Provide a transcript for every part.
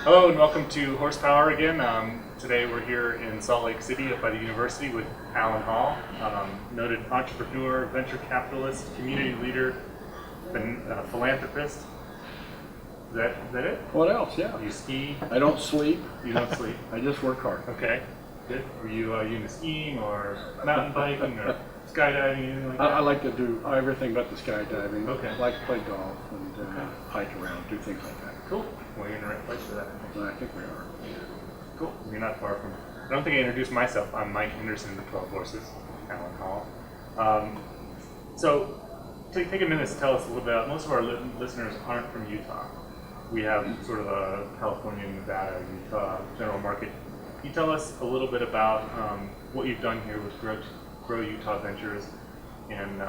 Hello and welcome to Horsepower again. Today we're here in Salt Lake City up by the university with Alan Hall, noted entrepreneur, venture capitalist, community leader, philanthropist. Is that it? What else? Yeah. You ski? I don't sleep. You don't sleep? I just work hard. Okay, good. Were you into skiing or mountain biking or skydiving, anything like that? I like to do everything but the skydiving. Okay. I like to play golf and hike around, do things like that. Cool. Well, you're in the right place for that. I think we are. Cool. You're not far from. I don't think I introduced myself. I'm Mike Henderson, the 12 Horses, Alan Hall. So, take a minute to tell us a little bit about. Most of our listeners aren't from Utah. We have sort of a California, Nevada, Utah general market. Can you tell us a little bit about what you've done here with Grow Utah Ventures and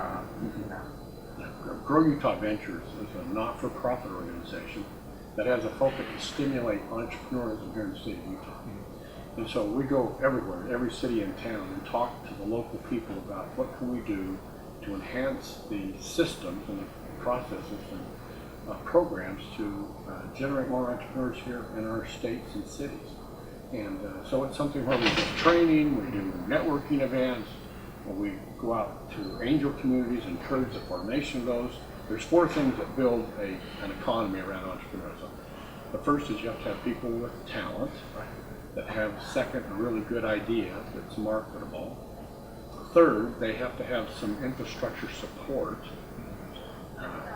Grow Utah Ventures is a not-for-profit organization that has a focus to stimulate entrepreneurism here in the state of Utah. And so we go everywhere, every city and town, and talk to the local people about what can we do to enhance the systems and the processes and programs to generate more entrepreneurs here in our states and cities. And so it's something where we do training, we do networking events, where we go out to angel communities, encourage the formation of those. There's four things that build an economy around entrepreneurship. The first is you have to have people with talent that have, second, a really good idea that's marketable. Third, they have to have some infrastructure support.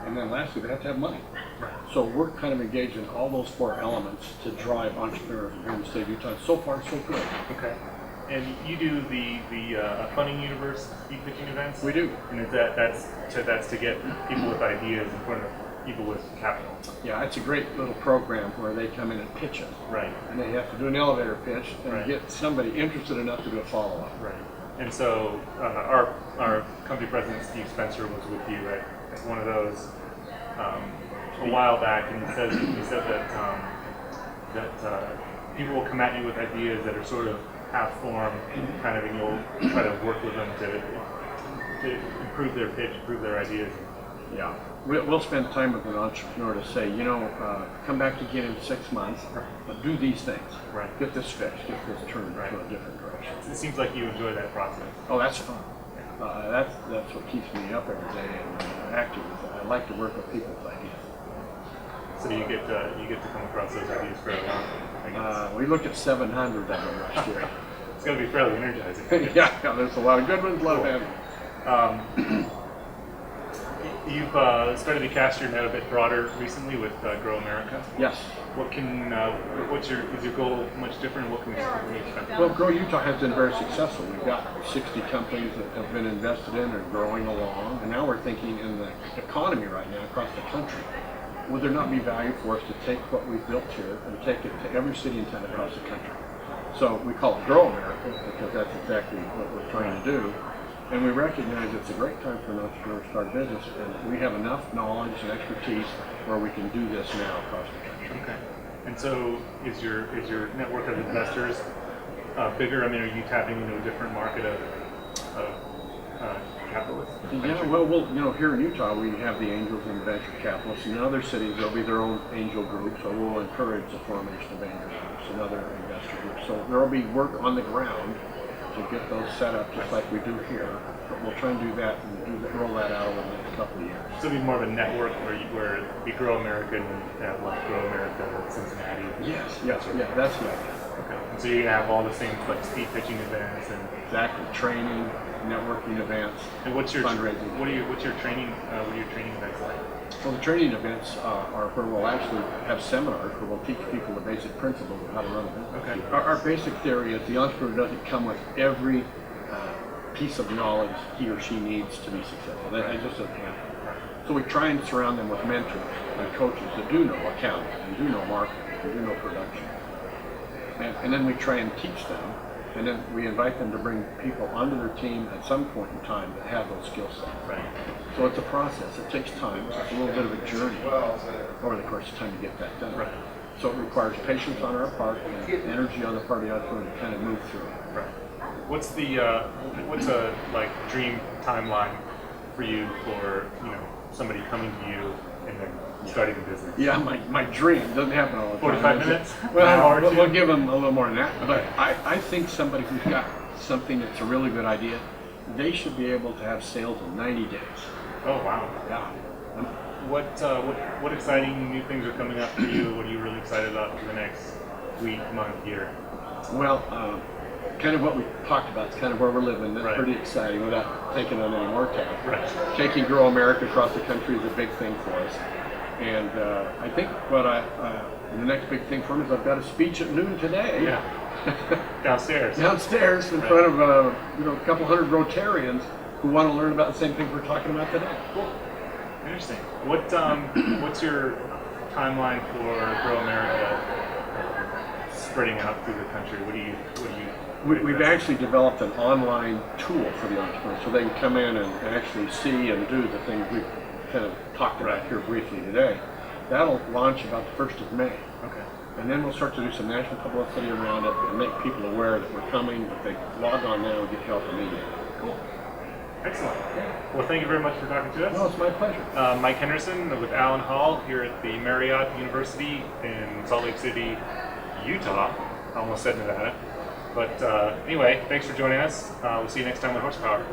And then lastly, they have to have money. So we're kind of engaged in all those four elements to drive entrepreneurs here in the state of Utah. So far, so good. Okay. And you do the Funding Universe speed pitching events? We do. And that's to get people with ideas in front of people with capital. Yeah, it's a great little program where they come in and pitch it. Right. And they have to do an elevator pitch and get somebody interested enough to do a follow-up. Right. And so our company president, Steve Spencer, was with you at one of those a while back, and he said that people will come at you with ideas that are sort of half-formed, kind of, and you'll try to work with them to improve their pitch, improve their ideas. Yeah, we'll spend time with an entrepreneur to say, come back again in 6 months, but do these things. Right. Get this fixed, get this turned to a different direction. It seems like you enjoy that process. Oh, that's fun. That's what keeps me up every day and active. I like to work with people with ideas. So you get to come across those ideas fairly often, I guess. We looked at 700 of them last year. It's going to be fairly energizing. yeah, there's a lot of good ones, a lot of bad. You've started to cast your net a bit broader recently with Grow America. Yes. Is your goal much different? What can we expect? Well, Grow Utah has been very successful. We've got 60 companies that have been invested in and growing along, and now we're thinking in the economy right now across the country. Would there not be value for us to take what we've built here and take it to every city and town across the country? So we call it Grow America because that's exactly what we're trying to do. And we recognize it's a great time for an entrepreneur to start a business, and we have enough knowledge and expertise where we can do this now across the country. Okay. And so is your network of investors bigger? I mean, are you tapping into a different market of capitalists? Yeah, well, here in Utah, we have the angels and the venture capitalists. In other cities, there'll be their own angel groups, so we'll encourage the formation of angel groups and other investor groups. So there'll be work on the ground to get those set up just like we do here. But we'll try and do that and roll that out over the next couple of years. So it'll be more of a network where we Grow America and have like Grow America Cincinnati. Yes, that's the idea. Okay. And so you're gonna have all the same like speed pitching events and exactly training, networking events. And what's your fundraising? What's your training? What are your training events like? Well, the training events are where we'll actually have seminars where we'll teach people the basic principles of how to run a business. Okay. Our basic theory is the entrepreneur doesn't come with every piece of knowledge he or she needs to be successful. That just doesn't happen. So we try and surround them with mentors and coaches that do know accounting, and do know marketing, and do know production. And then we try and teach them, and then we invite them to bring people onto their team at some point in time that have those skill sets. Right. So it's a process. It takes time. It's a little bit of a journey over the course of time to get that done. Right. So it requires patience on our part and energy on the part of the entrepreneur to kind of move through it. Right. What's a dream timeline for you for somebody coming to you and then starting a business? Yeah, my dream doesn't happen all the time. 45 minutes? Well, we'll give them a little more than that. But I think somebody who's got something that's a really good idea, they should be able to have sales in 90 days. Oh, wow. Yeah. What exciting new things are coming up for you? What are you really excited about for the next week, month, year? Well, kind of what we talked about is kind of where we're living. That's Right. pretty exciting without taking on any more time. Right. Taking Grow America across the country is a big thing for us. And I think the next big thing for me is I've got a speech at noon today. Yeah. Downstairs. Downstairs in front of a couple hundred Rotarians who want to learn about the same thing we're talking about today. Cool. Interesting. What's your timeline for Grow America spreading out through the country? We've actually developed an online tool for the entrepreneurs, so they can come in and actually see and do the things we've kind of talked about here briefly today. That'll launch about the 1st of May. Okay. And then we'll start to do some national publicity around it and make people aware that we're coming, that they log on now and get help immediately. Cool. Excellent. Well, thank you very much for talking to us. Well, it's my pleasure. Mike Henderson with Alan Hall here at the Marriott University in Salt Lake City, Utah. I almost said Nevada. But anyway, thanks for joining us. We'll see you next time with Horsepower.